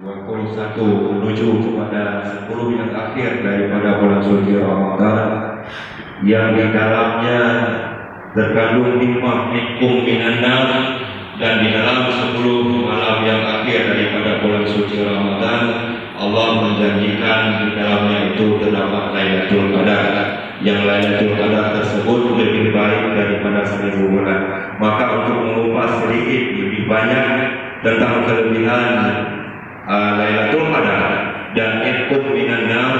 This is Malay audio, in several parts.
21 menuju kepada 10 yang akhir daripada bulan suci Ramadan, yang di dalamnya terkandung hikmah minkum minan nar, dan di dalam 10 malam yang akhir daripada bulan suci Ramadan Allah menjanjikan di dalamnya itu terdapat Lailatul Qadar, yang Lailatul Qadar tersebut lebih baik daripada 1000 bulan. Maka untuk mengupas sedikit lebih banyak tentang kelebihan Lailatul Qadar dan Itqun minan nar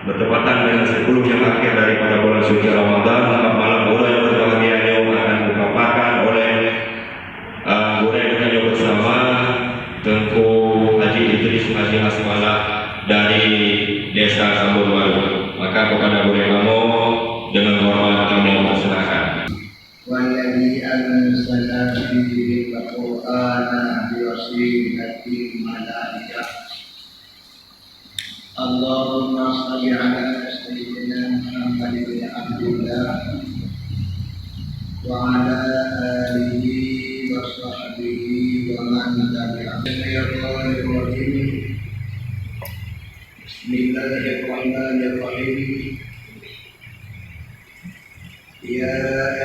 bertepatan dengan 10 yang akhir daripada bulan suci Ramadan, maka malam yang berbahagia ini akan dipaparkan oleh guru bersama Tengku Haji Idris Haji Hasmala dari Desa Sambur Baru. Maka kepada guru kamu dengan hormat kami persilakan. Walladzi anzala fihi al-Qur'ana biwasilati malaikah. Allahumma shalli ala sayyidina Muhammad bin Abdullah wa ala alihi wa sahbihi wa man tabi'ahum. Bismillahirrahmanirrahim. Ya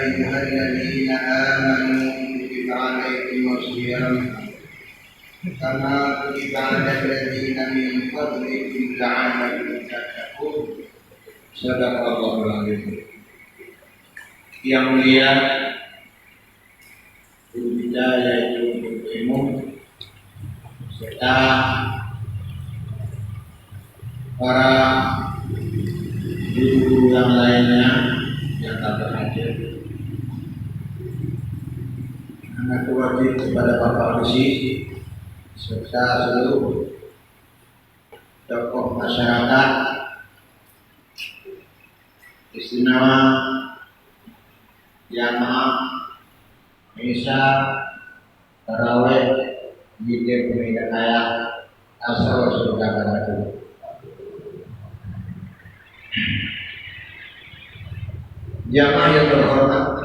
ayyuhalladzina amanu kutiba alaikumus shiyam kama kutiba alal ladzina min qablikum la'allakum tattaqun. Shadaqallahul azim. Yang mulia, berbicara yaitu untuk ilmu serta para guru-guru yang lainnya yang tak berhadir. Anak wajib kepada Bapak Musi serta seluruh tokoh masyarakat, istimewa jamaah Misa Tarawih di Pemirsa Kaya asal surga barat. Jamaah yang terhormat,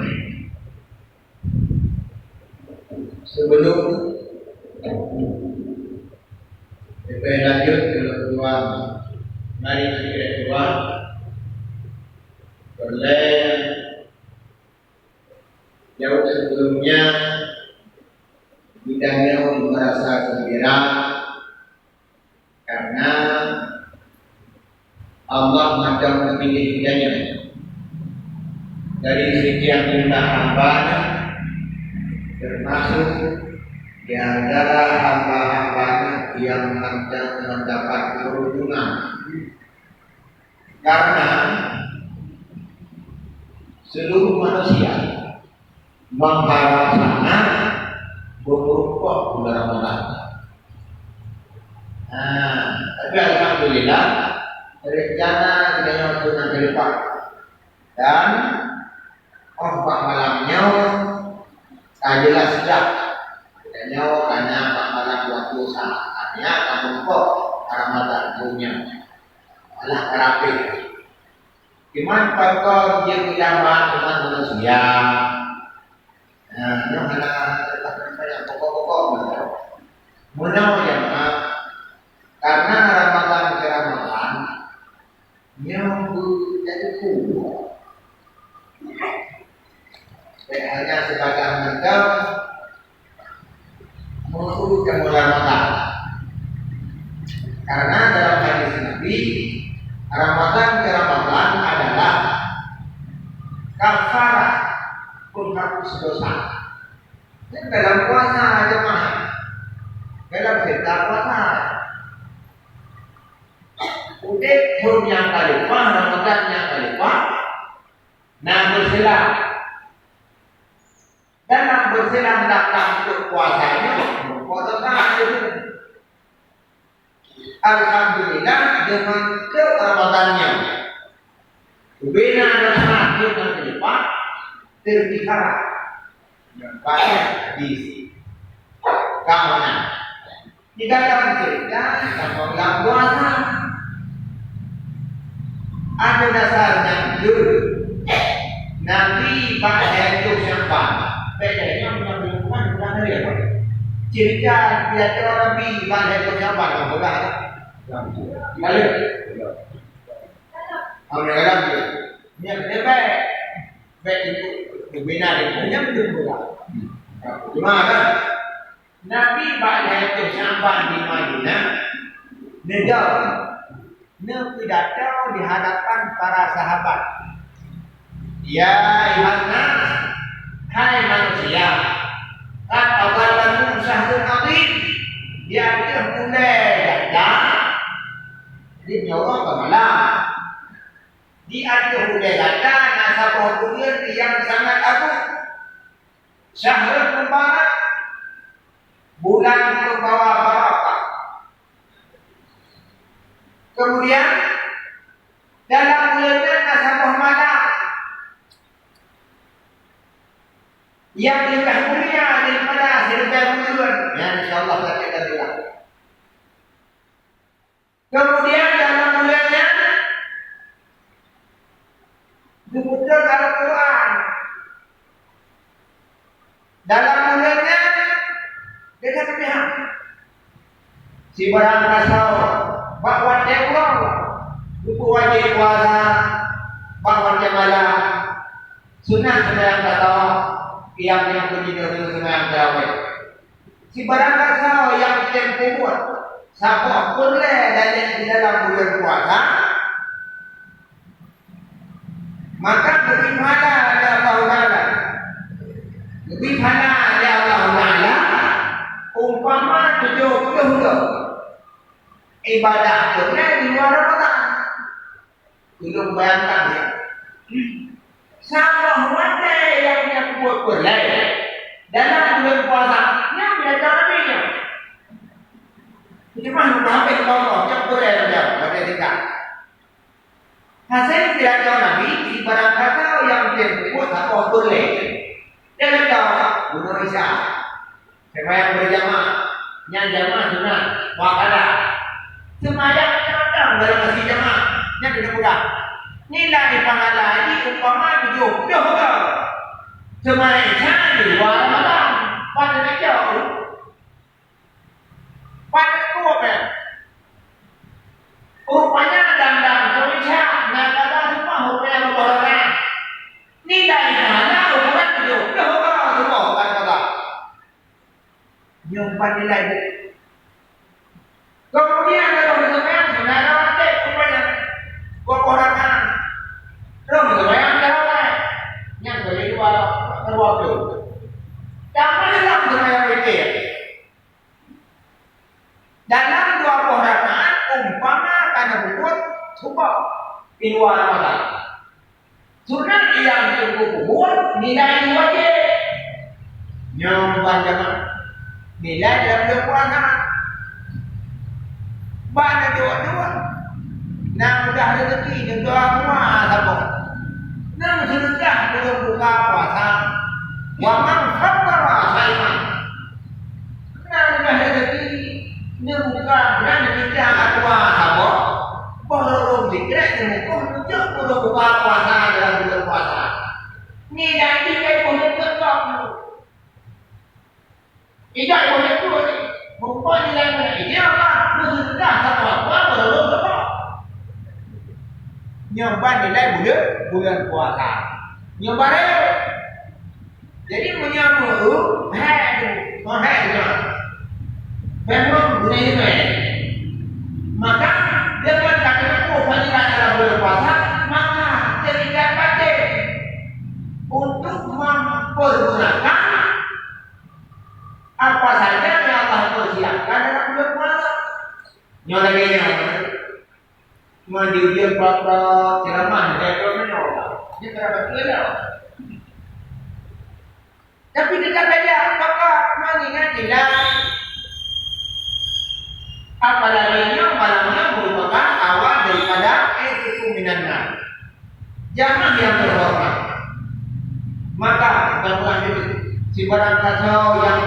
sebelum kita lanjut ke kedua, mari kita kedua boleh jauh sebelumnya bidangnya merasa gembira karena Allah macam memilih bidangnya dari sekian jumlah hambanya, termasuk di antara hamba-hambanya yang mendapat keuntungan karena seluruh manusia mengharapkan berupah bulan Ramadan. Tapi alhamdulillah rencana kita untuk nanti depan dan malamnya adalah sejak katanya karena malam waktu saatnya kamu kok Ramadan punya malah terapi. Gimana kalau dia bilang dengan manusia? Yang ada pokok-pokok menau jamaah karena Ramadan ke Ramadan yang jadi kuat. Hanya sebagai mereka menuju ke Ramadan. Karena dalam hadis Nabi, Ramadan ke Ramadan adalah kafarah penghapus dosa. Dan dalam puasa aja mah, dalam kita puasa. Udah pun yang kalipah, Ramadan yang kalipah, nah bersilang. Dan yang bersilang datang untuk puasanya, puasa terakhir. Alhamdulillah dengan ke Ramadannya. Bina dan semakin yang kalipah terpihak. Yang banyak diisi kawanan di dalam kerja sama bulan puasa ada dasarnya dulu Nabi pada itu siapa bedanya mengambil bukan hari apa cerita Nabi pada penyabar yang bola. Lalu, apa yang dia? Yang dia baik itu berbina dengan yang berbeda. Cuma kan, Nabi pada penyabar di Madinah, pidato di hadapan para sahabat. Ya Yohanes, hai manusia, kan awalamu syahrul azim, dia mulai datang di nyawa ke malam. Di akhir mulai datang nasabah bulan yang sangat agung. Syahrul mubarak, bulan berbawa barakah. Kemudian dalam bulannya nasabah malam yang lebih mulia daripada seribu bulan yang insyaallah kita lihat. Kemudian dalam bulannya diputar Al-Quran. Dalam bulannya dia pihak si barang kasau bahwa dia pulang buku wajib puasa bahwa dia malam sunat sembahyang tahu yang berjudul sembahyang tarawih. Si barang kasau yang tempuh siapa boleh dan di dalam bulan puasa maka lebih pahala dari Allah Taala. Lebih pahala dari Allah Taala umpama 70 ibadah punya di luar Ramadan. Belum bayangkan ya. Sama wajah yang dia buat boleh dalam bulan puasa yang belajar Nabi-nya. Cuma sampai ke bawah, cek boleh dia baca tidak. Hasil belajar Nabi di barang kata yang dia buat apa boleh. Dia kata bunuh Isya. Sembahyang berjamaah, yang jamaah sunat, wakalah. Sembahyang datang dari masjid jamaah, yang tidak mudah. Nilai pahala ini umpama 70 sembahyang di luar Ramadan pada jauh. Pada kuat. Rupanya dandang Indonesia nak kata semua rupanya berkorban. Nilai pahala ukuran 70 semua kata. Nyumpan nilai. Kemudian kalau sembahyang saudara wajib rupanya berkorban. Terus sembahyang tarawih yang kedua terwakil. Jangan dalam sembahyang witir. Dalam 20 rakaat umpama karena berbuat cukup di luar Ramadan. Sunat yang berbuat nilai wajib. Nyumpan jamaah nilai dalam berpuasa. Bana dua-dua. Nah mudah rezeki dan doa semua sabuk. Nah sudah belum buka puasa. Wa man fattara saiman. Nah mudah rezeki dia buka dan kita akwa sabuk. Baru dikira ilmu kok belum buka puasa dalam bulan puasa. Ni dah kita boleh tetap. Tidak boleh tuh. Bukan nilai ini apa? Sudah satu apa belum tetap. Nyoba nilai bulan puasa. Nyoba deh. Jadi menyambut, memang bulan ini. Maka dengan kata-kata wanita dalam bulan puasa, maka ketika pakai untuk mempergunakan apa saja yang Allah persiapkan dalam bulan puasa. Nyolanya mendidikan para ceramah dari menolak. Dia terhadap beliau. Tapi tidak saja, maka mengingat tidak. Apalagi malamnya merupakan awal daripada itu minanna. Jamaah yang terhormat. Maka bantuan itu si barang kasau yang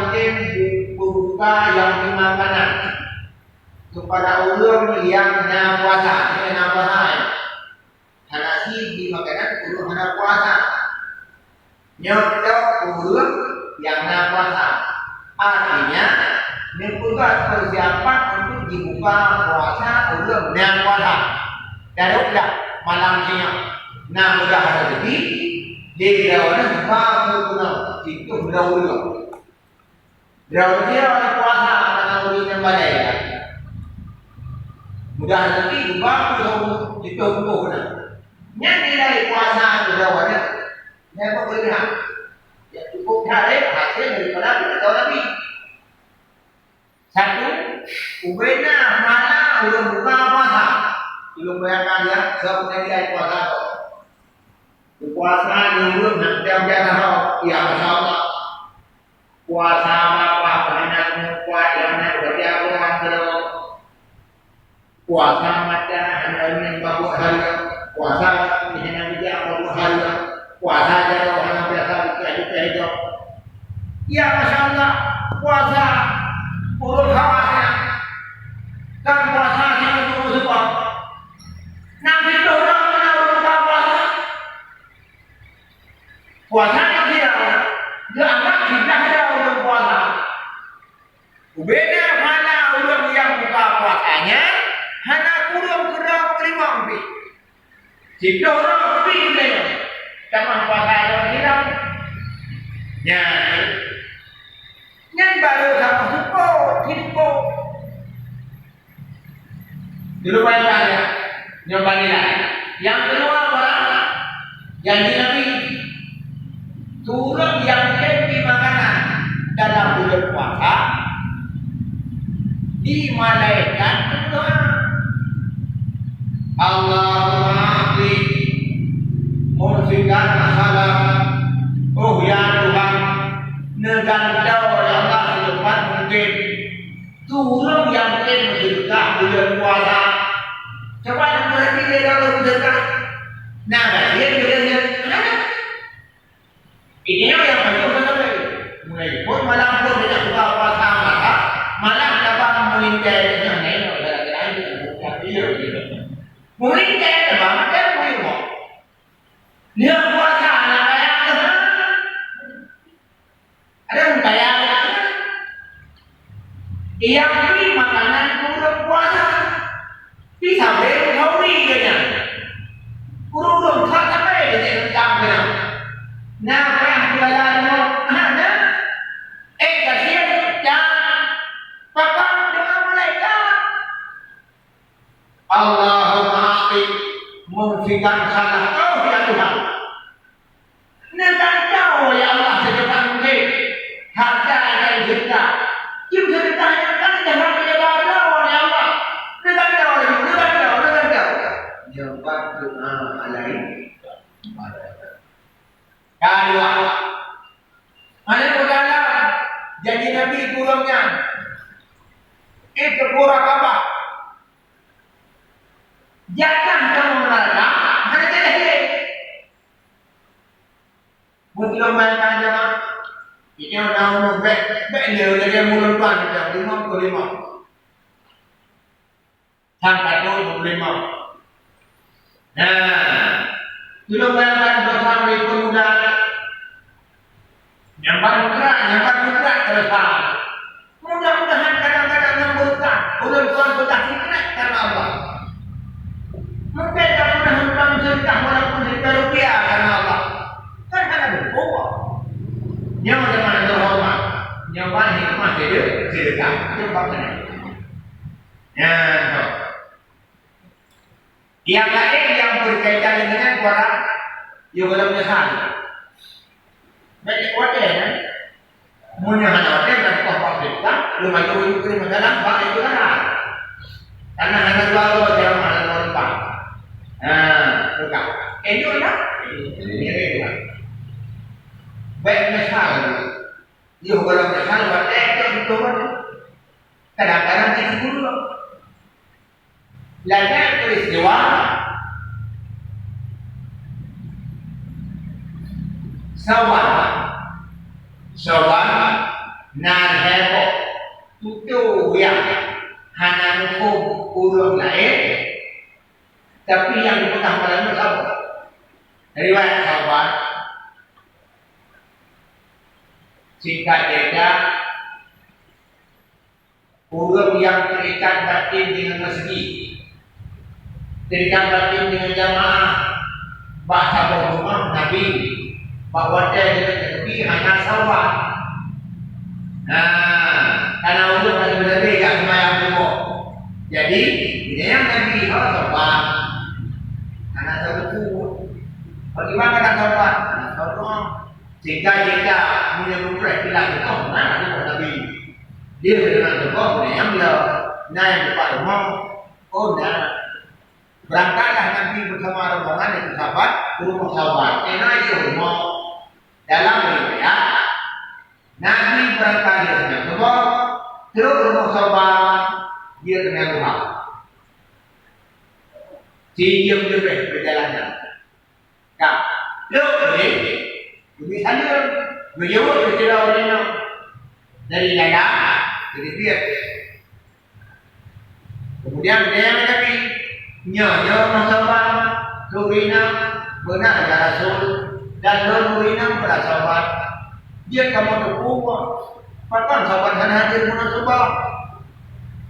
buka yang dimakanan kepada ulun yang na puasa, na puasa. Hanasi di makanan ulun na puasa. Nyokok ulun yang na puasa. Artinya membuat persiapan untuk dibuka puasa ulum dan puasa. Dan udah malam siang. Nah, udah ada rezeki. Di dalamnya baru kenal. Itu berawal. Berawal dia orang puasa karena ulumnya badai. Mudah rezeki baru itu benar. Yang nilai puasa berawalnya. Yang berlebihan. Ya cukup cari hasil daripada kita tahu Nabi. Satu, ubena mana belum buka puasa, belum bayarkan dia sebab nilai puasa. Puasa dulu nanti dia tahu, ya masya Allah. Puasa apa banyak kuat yang berarti aku orang terus. Puasa macam hanya ini bagus harga, puasa ini hanya dia bagus harga. Puasa aja orang biasa kita hidup. Ya masya Allah, puasa urut hawasnya dan puasa yang itu sebab. Nanti itu orang mana urut puasa? Puasanya tidak, dianggap tidak ada urut puasa. Beda mana urut yang buka puasanya, hanya kurang kerap terima ambil. Jika orang pilih. Sama puasa yang hilang. Yang baru sama hipo. Dulu bayangkan ya, nyobainlah. Yang kedua apa? Yang Nabi turun yang tinggi makanan dalam bulan puasa dimalaikan berdoa. Allahumma mungkinkan masalah. Oh ya Tuhan, negara jauh ya Allah secepat mungkin turun yang bersedekah bulan puasa. Coba yang berarti dia kalau bersedekah. Nah, dia bilangnya ini yang macam mana? Mulai pun malam pun tidak buka puasa malah dapat mengintai dengan ini mengintai banget kan boleh. Dia puasa anak kayak ada yang kayak yang beli makanan kurang puasa bisa beli tauri kayaknya kurang sampai dengan jam nah kayak jualan ada kasihan jam pakai dengan malaikat Allahumma mungkinkan salah kau ya Tuhan. Negara kau ya Allah secepat mungkin. Harga yang sedekah. Jika sedekahnya kan jangan menjaga Allah ya Allah. Negara kau. Jawab doa alaihi. Kedua, ada udara jadi Nabi turunnya. Itu kurang apa? Jangan kamu merasa hanya tidak. Mungkin bayangkan jemaah. Ini orang beliau dari mulut pan jam 5:45 sampai 25. Nah, kita bayangkan bersama pemuda nyambar muda terasa. Mudah-mudahan kadang-kadang membuka ulun tuan kita kena karena Allah. Mungkin tak pernah hutang sedekah walaupun ₹1 karena Allah. Kan ada berbuah. Nyawa dengan terhormat. Nyawa hikmah sedekah. Itu faktornya. Yang lain yang berkaitan dengan orang yang belum menyesal. Baik wadah kan? Munyahan wadah dan kau sedekah. Lumayan itu di dalam bak itu kan. Karena hanya dua dalam hal lupa. Bukan. Itu lah. Ini baik misal, dia kalau misal buat itu kadang-kadang itu dulu. Lagi peristiwa Sawan nan heboh itu yang hanya hukum urut lain. Tapi yang dipegang pada sahabat. Riwayat sahabat singkat cerita Orang yang terikat batin dengan masjid, terikat batin dengan jamaah, bahasa rumah Nabi, bahawa dia dengan Nabi hanya sawah. Karena Allah masih berbeda tak semayang semua. Jadi, dia yang Nabi harus sawah. Anak sawah itu, bagaimana anak sawah? Anak sawah, jika menyebutkan hilang itu, mana dia Nabi? Dia dengan sawah, dia yang dia naik kepada rumah, berangkatlah Nabi bersama rombongan itu sahabat ke rumah sahabat. Naik ke rumah dalam riwayat Nabi berangkat dengan sawah, terus rumah sahabat dia dengan Tuhan. Dia berjalanan. Kak, lebih saja berjawab bercerita orangnya dari Lala, dari dia. Kemudian dia Nabi nyonya masalah Lurina benar ada Rasul dan Lurina pada sahabat dia kamu tepuk patang sahabat hanya hadir pun sebab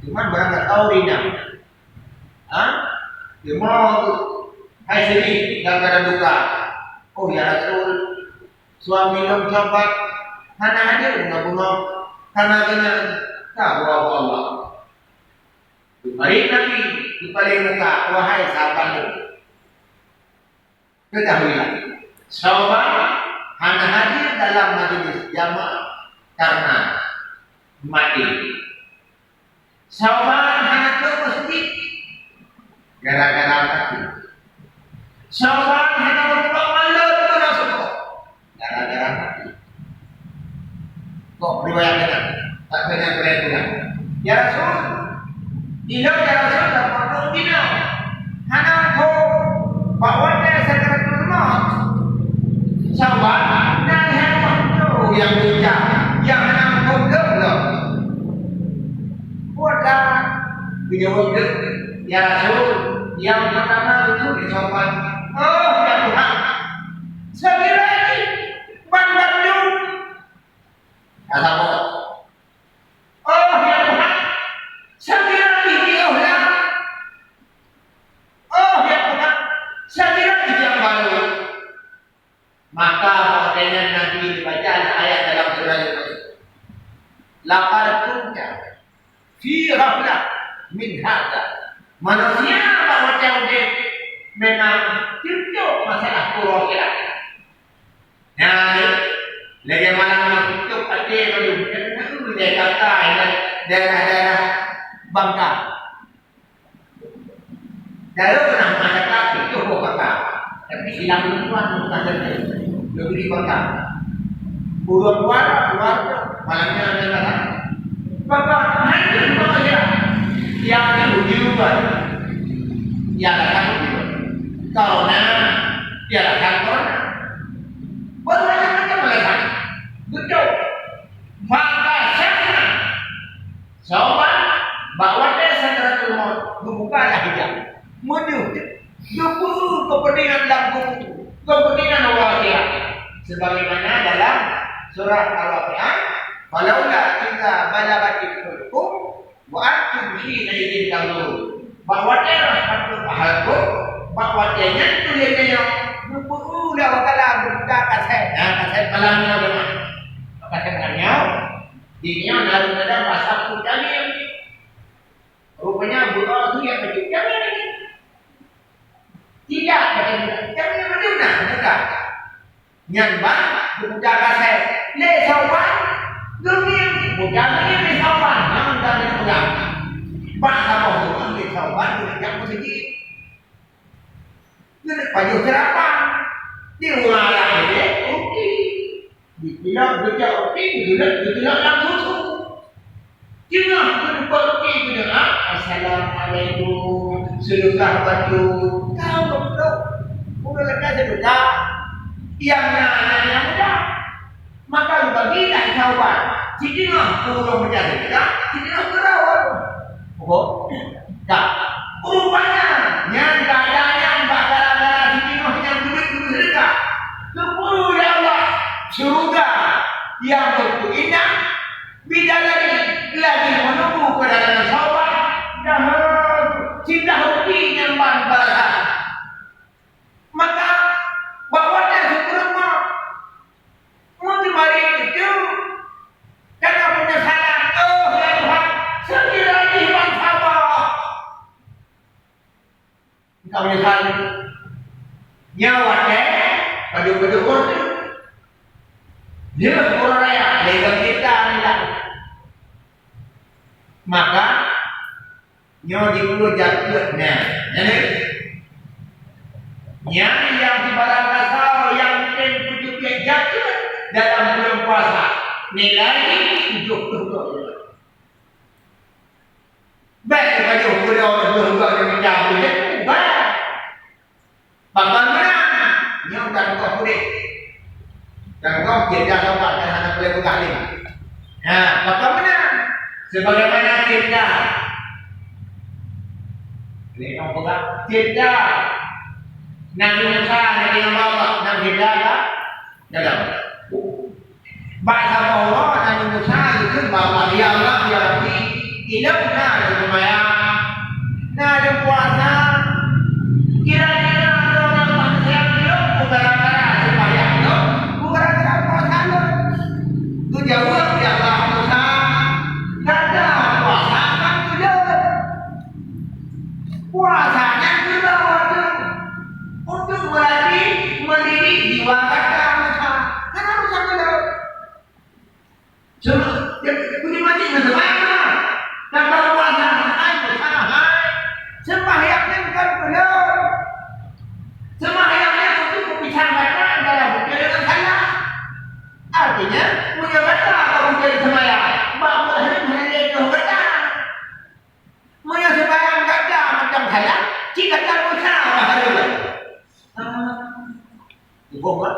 cuman berangkat tahu Rina dia mau hai sini dalam keadaan duka oh ya Rasul suami dan sahabat hanya hadir bunga-bunga karena tahu Allah. Mari Nabi di paling muka, wahai sahabatku, ketahuilah, sahabat hanya hadir dalam majelis jamaah karena mati. Sahabat hanya ke masjid gara-gara mati. Sahabat hanya berbuat malu kepada Allah gara-gara mati. Kok riwayatnya tak benar-benar ya Rasul. Tidak ada sahaja pada dina. Hana ko bahawa dia sakaratul maut. Sahabat dan hamba yang bijak yang hana ko gelap. Buatlah video ya Rasul yang pertama itu di sahabat. Oh ya Tuhan. Sekali lagi bantu. Kata oh ya Tuhan. Sekali maka pakaian Nabi dibaca ayat dalam surah Yunus. Laqad kunta fi ghaflah min hadza. Manusia bahawa dia memang tutup masalah akhirat. Nah, lagi malam tutup hati belum tentu dia kata daerah-daerah Bangka. Daerah pernah masyarakat itu kata, tapi silang tuan bukan saja. Lebih dibangkang. Buruan keluar, malamnya ada masalah. Bapak, hancur manusia. Yang diujikan, diadakan ujian. Corona, diadakan corona. Bermacam-macam mereka. Betul. Maka saya, sahabat, bahawa dia sakaratul maut, membukalah hijab. Menuju kepentingan dalam kepentingan Allah sebagaimana dalam surah Al-Waqi'ah walaula idza balagatil hulqum wa antum hina idzin tanzurun bahwa dia rahmatul ahalku bahwa dia nyentuh dia berulah wakala berbuka kaset kaset malamnya dengan kaset karnya dinya lalu ada pasal kudanya rupanya buta itu yang kecilnya tidak jangan benar mereka nyanbang budak kaset le sawan dunia budak ini le sawan yang dari budak bahasa mau le sawan yang mesti ini payung serapan di rumah lagi oke dibilang kerja oke dibilang langsung jangan berpergi dengan assalamualaikum sedekah batu kau belum udah lekas sedekah yang nanya mudah maka bagilah kawan jadilah kurang menjadi kita jadilah kerawat oh tak rupanya yang keadaannya gara-gara jadilah yang duit sedekah sepuluh ya Allah surga yang begitu indah bidadari lagi menunggu kepada Kau nyesal nyawa pada dia orang raya legal kita ni lah. Maka nyawa di perlu jatuh jadi nyari yang di barang kasar yang tujuh jatuh dalam bulan puasa nilai 70. Baik kepada orang tua yang menjauh itu baik. Bagaimana? Yang dan kau boleh dan kau tidak dapat dan anak boleh berkali. Nah, bagaimana? Sebagaimana kita ini orang pegang kita Nabi Musa Nabi Allah Nabi Dara dalam bahasa Allah Nabi Musa itu bahwa ya Allah ya Rabbi ilahna rumaya na puasa kira-kira orang manusia itu gara-gara supaya itu gara-gara puasa itu jawab ya Allah Musa kata puasa kan sudah puasanya sudah waktu untuk melatih mendidik jiwa kata Musa karena Musa sudah cuma punya mati mana kata puasa hai Musa hai sembahyangnya bukan benar sembahyangnya untuk membicarakan dalam perjalanan saya artinya punya kata kalau menjadi sembahyang bahawa hari itu kata punya sembahyang kata macam saya jika tak Musa hari itu ibu kan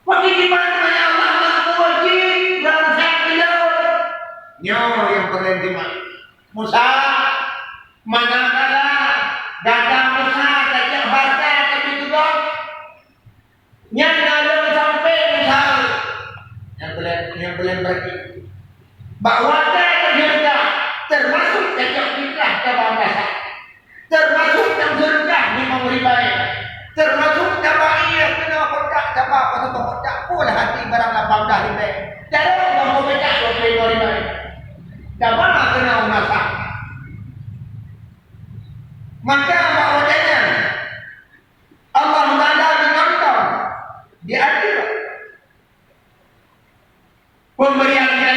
waktu di mana ya Allah wajib dan saya beliau nyawa yang berhenti Musa manakala datang Musa kajak harta tapi juga yang lalu sampai Musa yang boleh berarti bahwa terjadi termasuk kajak fitrah kebangsa termasuk yang surga memang ribai termasuk tabaiyah kena kotak apa kotak pula hati barang 18 ribai terus mau baca 25 ribai dapat kena masak maka bahwasanya Allah Taala menonton di akhirat pemberiannya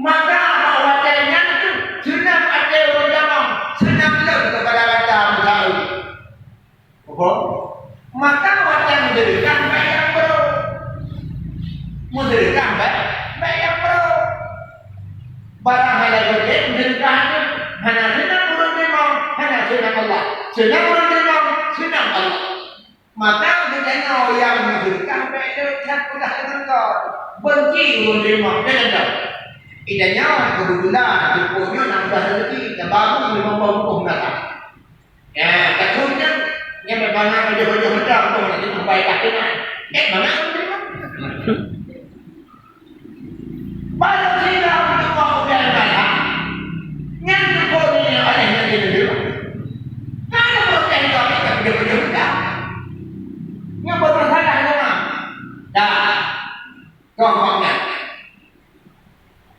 maka bahwasanya itu senang ada orang senang lebih kepada kata Musa maka wajah mendirikan bayang bro mendirikan bayang bro barang hanya gede mendirikan hanya senang turun memang hanya senang Allah senang turun memang senang Allah maka ketika yang mendirikan bayang cakulah dengan benci turun memang dengan idanya kebetulan jepurnya nambah rezeki dan baru memang hukum datang ya kecuali yang memang ada macam tu nanti sampai kakinya mana pada sila untuk mengumpulkan masa yang terkode yang ada yang dulu kalau proses itu kita berbeda yang bermasalah memang dah kongkongnya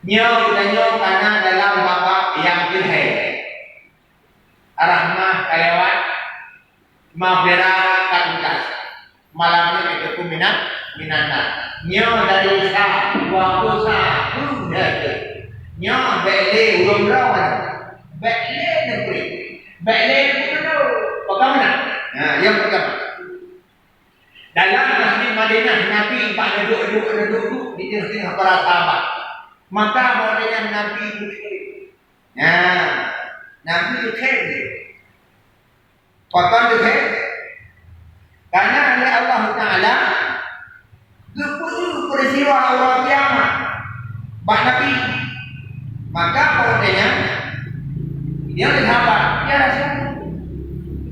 nyaw dan nyaw karena dalam babak yang kilhai rahmah kelewat mafira katuntas malamnya itu minana nyaw dari sah waktu sah nyaw bele urung rawan bele negeri bele itu bagaimana nah yang pertama dalam masjid Madinah Nabi pak duduk di tengah para sahabat maka bolehnya Nabi itu nah Nabi itu Kotor juga karena oleh Allah Ta'ala itu peristiwa Allah kiamat Pak Nabi maka kodenya dia bersahabat ya Rasul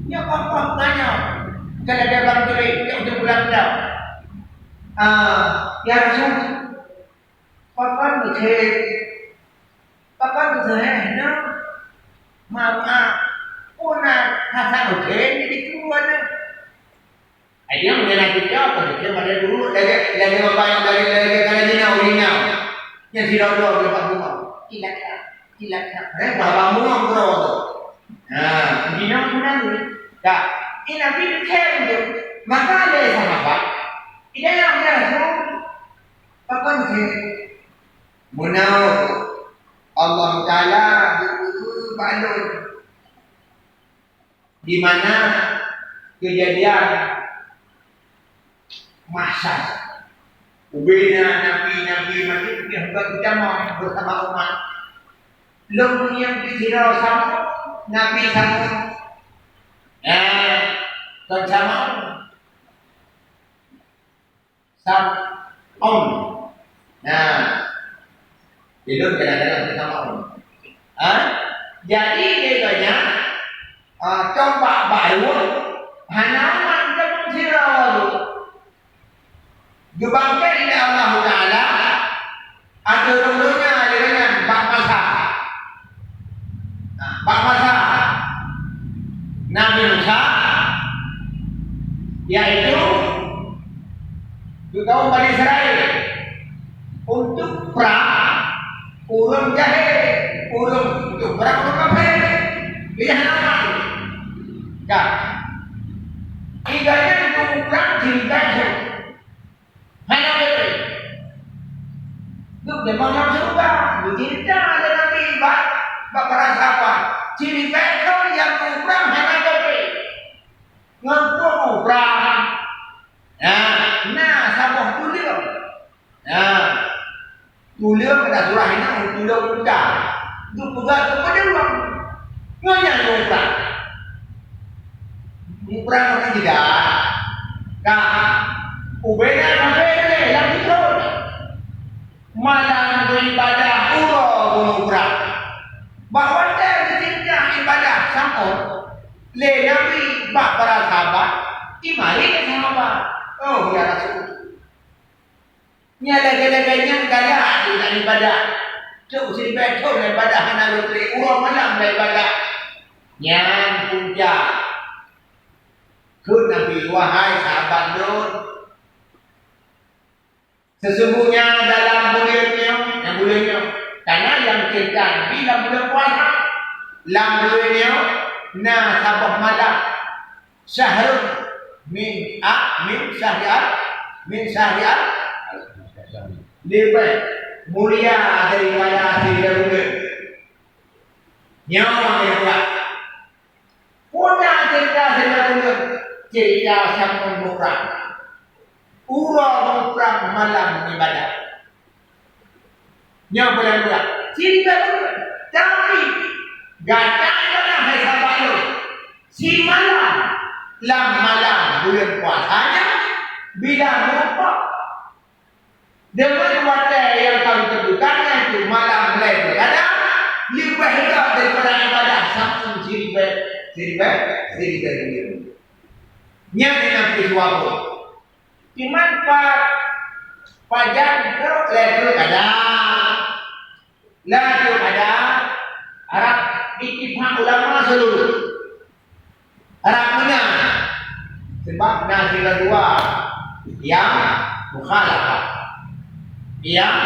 ya apa tanya kalau dia bang tulis dia untuk bulan dah ya Rasul papan berjaya maaf Una hasan okay, jadi keluar dah. Dia mengenai kita apa? Dia pada dulu lagi membayang dari kerajaan Urina yang tidak ada dapat bunga. Kilat. Mereka bawa bunga berapa tu? Hindi na muna ni. Inapilitin yun. Makali sa mapa. Inayang niya so. Papansin. Munaw. Allah Ta'ala. Balon. Di mana kejadian masa. Ubina Nabi makin kita mau bersama umat. Lalu yang disirau sama Nabi sama sama om. Nah, itu kadang-kadang sama om. Jadi dia banyak coba baru hanaman kamu sirau dibangkai oleh Allah Ta'ala ada dulunya dengan bak masa Nabi Musa yaitu kaum Bani Israel untuk perang urung jahil untuk perang kafir lihat nama iganya untuk perang cerita hanya itu lúc để mong nhau chúng ta người chiến ra lên nó đi bắt và para apa chỉ vì vậy thôi yang kurang hanya itu ngomong kurang nah sabah tuliu tuliu pada surah ini tuliu muda itu juga kepada orang ngomong kurang kurang orang tidak ubena mabele lagi terus malam beribadah urang bahwa ketika ibadah sampun le Nabi bak para sahabat imari ke sahabat oh ya Rasul nyala gala-galanya gala dengan ibadah cuk sini betul ibadah hana lutri urang malam ibadah yang puncak ke Nabi wahai sahabat Nur sesungguhnya dalam bulannya karena yang cerita bila bulan puasa dalam bulannya na sabah malam syahrul min syahriat lebih mulia daripada 3 bulan nyawa yang kuat punya cerita 3 bulan cerita sampun murah urang malam ibadah. Yang bulan-bulan. Cerita bulan. Tapi gatanya hai sabayo. Si malam bulan puasanya bila lupa dengan wadah yang kami tentukannya itu malam mulai beribadah lebih hebat daripada ibadah sampai seribu. Yang dengan peristiwa Iman pajak itu level ada Arab ittifaq ulama seluruh Arab mana sebab nasi kedua yang mukhalafah yang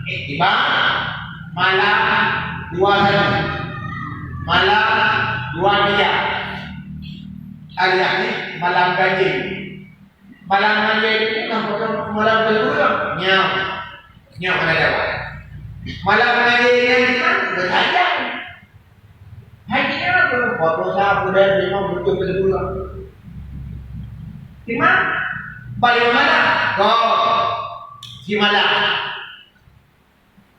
ittifaq malam 2 dia alias malam gaji malam mandi itu malam kedua nyam ada lewat malam mandi yang bertajam hajinya tu foto saya sudah 50 kedua di mana balik mana si malam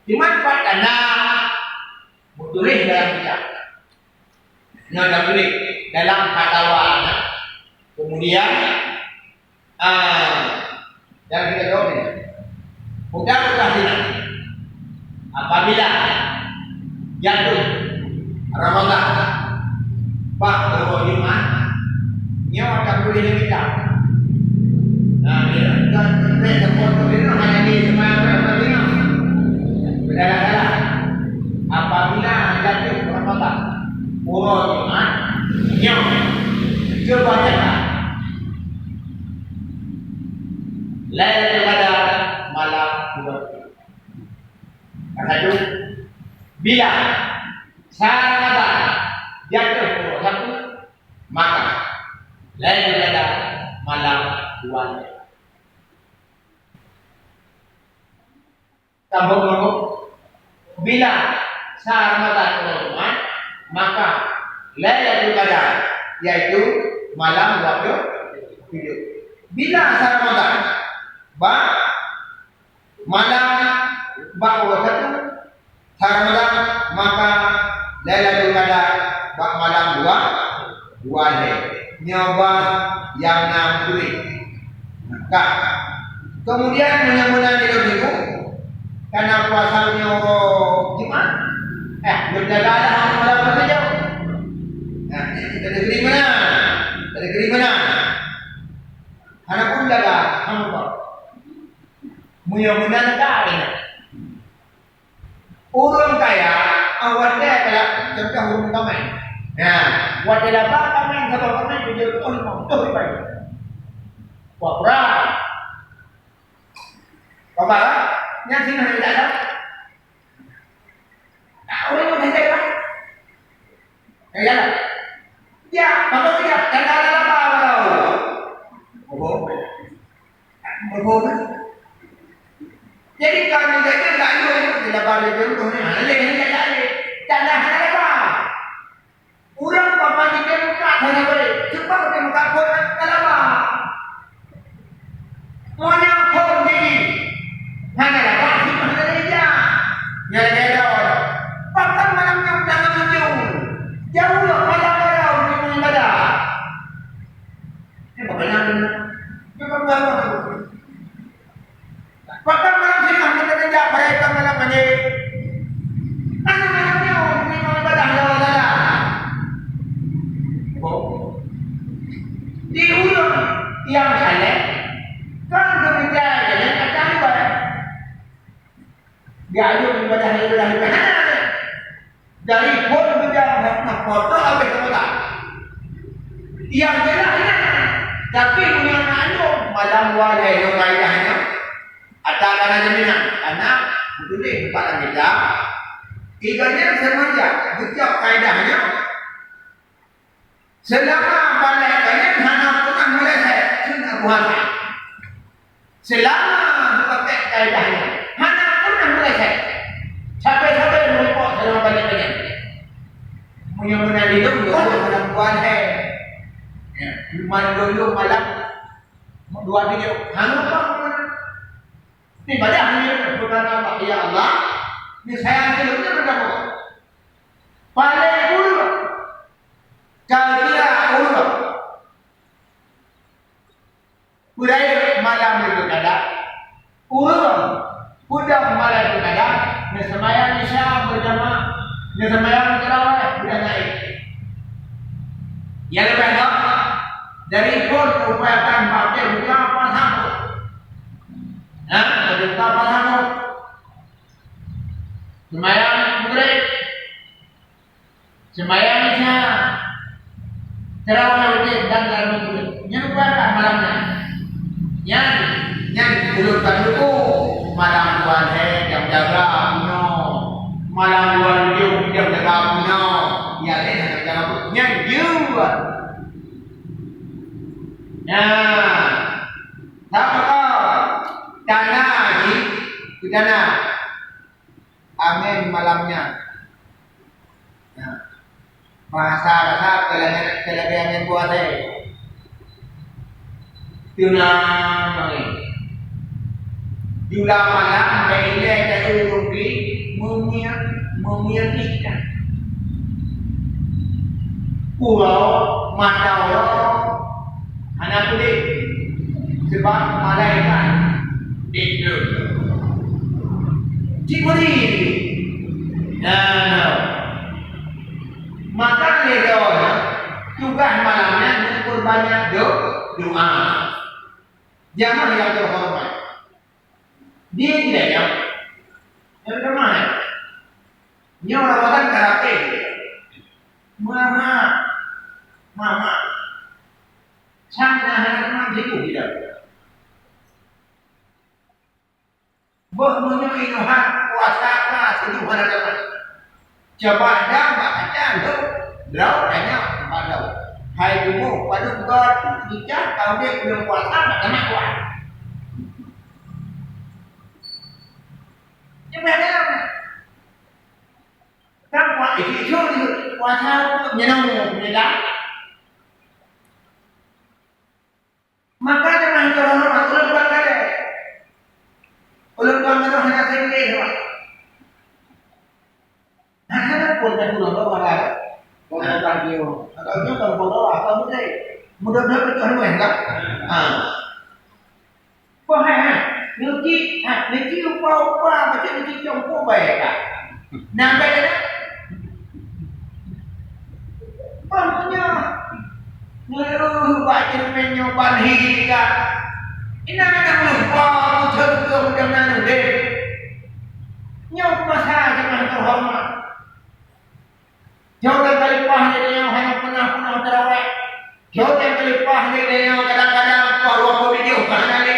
di mana Pak Dana tulis dalam kitab tulis dalam katawa kemudian yang kita jawab ini mudah-mudahan tidak apabila jatuh Ramadan Pak Terwajibah nyawa tak boleh kita dan mereka foto ini hanya di semayang berdarah-darah apabila jatuh Ramadan Terwajibah nyawa kebanyakan Lailatul Qadar malam 20. Karena itu bila Ramadan jatuh pukul 1, maka lain pada malam 2. Tambung-tambung bila saat Ramadan teman-teman, maka Lailatul Qadar yaitu malam 27. Bila saat Ramadan malam 21 saat Ramadan, maka Lailatul Qadar malam 2 nyoba yang 6 maka kemudian menyambungkan di minggu karena puasanya Jumat berjalan malam saja. Nah, kita negeri mana? Anak pun jaga hamba. Mudah-mudahan kaya. Orang kaya awalnya kalau contoh orang kami. Nah, waktu dapat kami sebab kami tujuh orang tuh baik. Wapra. Bapak, yang sini tidak ada. Orang yang tidak ada. Ya, ya, bapak tidak. Karena ada apa? Bohong. Jadi kami saja tak ada tidak boleh berhubung. Leh tak ada apa. Orang bapak kita buka sana boleh. Cepat kita buka pun apa? Mana pun jadi. Mana apa? Mana saja. Nyala orang. Pakai malamnya jangan menjauh. Jauh lah malam orang di mana. Ini bagaimana? Cepat bangun. Pakai malam sih kamu kerja baik malam ini. Anak-anaknya orang di mana dah lah. Di ulung yang saleh kan kerja jadi akan buat. Dia ada ibadah dari pun kerja nak foto apa kata. Yang jelasnya tapi punya anak malam wala yang kaidahnya ada karena jaminan karena betul ni bukan kita iganya semuanya betul kaidahnya selama balaikanya hana pun mulai saya sunnah puasa selama pakai kaidahnya hana pun mulai saya sampai lupa selama balaikanya mudah-mudahan hidup mudah-mudahan puasa dulu malam 2 video hana pun ini banyak ini berkata apa? Ya Allah, ini saya sebutnya berapa? Paling ulur, kira ulur. Budaya malam itu ada, ulur, udah malam itu ada. Nesemayang Isya berjamaah, nesemayang terawih sudah naik. Yang lebih baik dari pun upayakan pakai bukan apa sanggup. Kita pasang semayang maghrib, semayang isya, terawih wajib dan dalam maghrib. Yang lupa malamnya, yang ulurkan dulu malam puasa jam jaga puno, malam wajib jam jaga puno, ya leh jaga puno. Yang juga, tak apa. Dana amin malamnya. Nah, bahasa kelebihan puasa. Jula malam dari rugi memiakikan. Pulau Matau anak kulit sebab malaikat itu. Cikuri, maka dia juga malamnya mengukur banyak doa. Jangan yang terhormat. Dia tidak yang kemana? Dia orang karate. Mama, sangat itu tidak. Bermunya inuhan puasa seduhan ada. Coba dah baca tu Laut banyak tempat laut. Hai dulu pada God nikah kau dia belum puasa nak kena kuat. Gimana? Kan kuat itu puasa nyenang nyenang. Maka jangan orang ulun bangga deh. Ulun bangga tu hanya sendiri saja. Nah, pun dah ulun bangga. Kalau kagio, kalau bodoh atau mudah-mudahan itu anu enggak. Kok niki upa macam niki jompo baik tak? Nampak tak? Punya baca menyoban hingga ini nak lupa muncul mudah nanu deh. Nyok masa jangan terhormat. Jangan kalipah dia yang hanya pernah terawih. Jangan kalipah dia yang kadang-kadang baru video kerana ni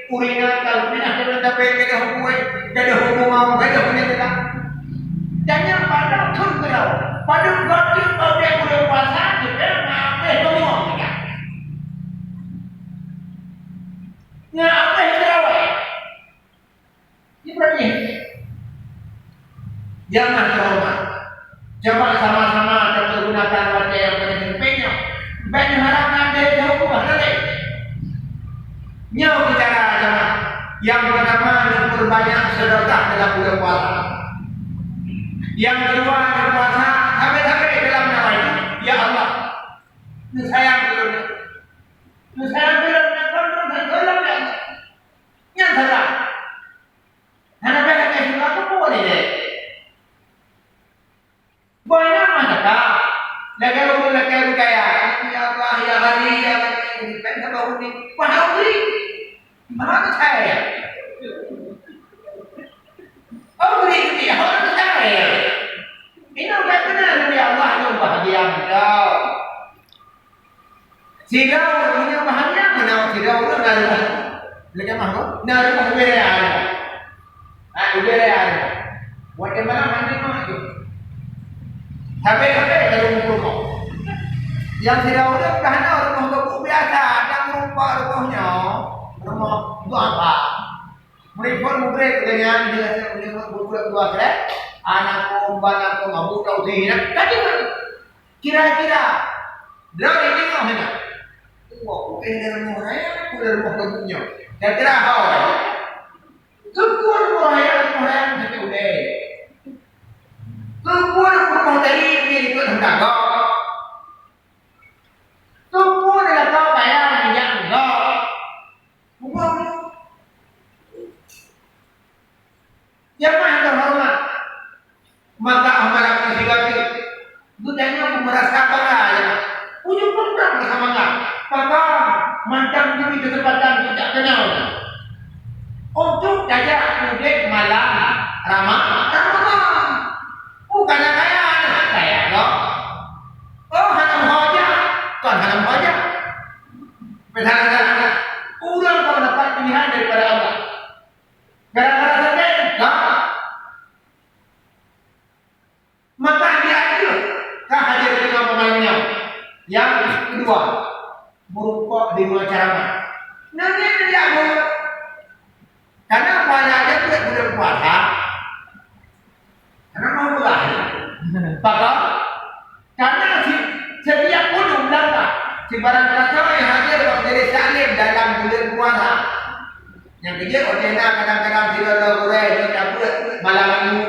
urina kalau tidak kena dapat kita hukum, kita hukum mau kita punya kita. Dan yang pada pun kalau pada waktu pada bulan puasa kita apa semua kita. Yang apa yang terawih? Ini berarti jangan terhormat. Jangan sama-sama tergunakan wajah yang penting-pentingnya. Banyak harapkan dari jauh rumah nanti. Nyau bicara jangan. Yang pertama memperbanyak sedekah dalam bulan puasa. Yang kedua berpuasa sampai dalam nama itu. Ya Allah, ini sayang belumnya. Ini sayang belumnya. Tolong ya. Yang salah. Anak banyak yang suka aku boleh deh. Banyak masyarakat. Lagi kaya. Ya Allah, ya Ali, ya Ali. Kan sama unik. Wah, unik. Mana saya? Oh, unik dia. Mana saya? Ini udah benar dari Allah yang bahagia kau. Sidau punya bahagia mana? Sidau itu dari lagi mana? Dari ubere ada. Ubere ada. Bagaimana mandi mana? Sampai kalau rumah. Yang tidak udah karena rumah biasa, ada rumahnya, rumah itu apa? Mereka dengan mereka berdua kira, anakku mampu tahu sih, tadi kira-kira, berapa ini mana? Wah, dari rumah kamunya, kira-kira apa? Keluar rumah yang itu udah. Keluar rumah tadi dia ikut hendak kau. Keluar adalah kau bayar yang kau. Bukan. Yang mana terhormat? Maka amalan kesilapan budaya merasa bangga. Ujung pernah bersama kau. Maka mantan diri kesempatan tidak kenal. Untuk jajak mudik malam ramah. Bukan kaya loh. Oh, hanam hoja, kan hanam hoja. Benar-benar, ulang kau dapat pilihan daripada Allah. Gara-gara saja, lah. Maka dia itu kah hadir dengan pemainnya. Yang kedua, merupuk di masyarakat. Nanti dia boleh. Karena banyak dia bulan puasa. Karena mau belajar. Maka karena setiap bulan belaka si barang kacau yang hadir menjadi salim dalam bulan puasa. Yang ketiga ordena kadang-kadang tidak boleh dicabut malam minggu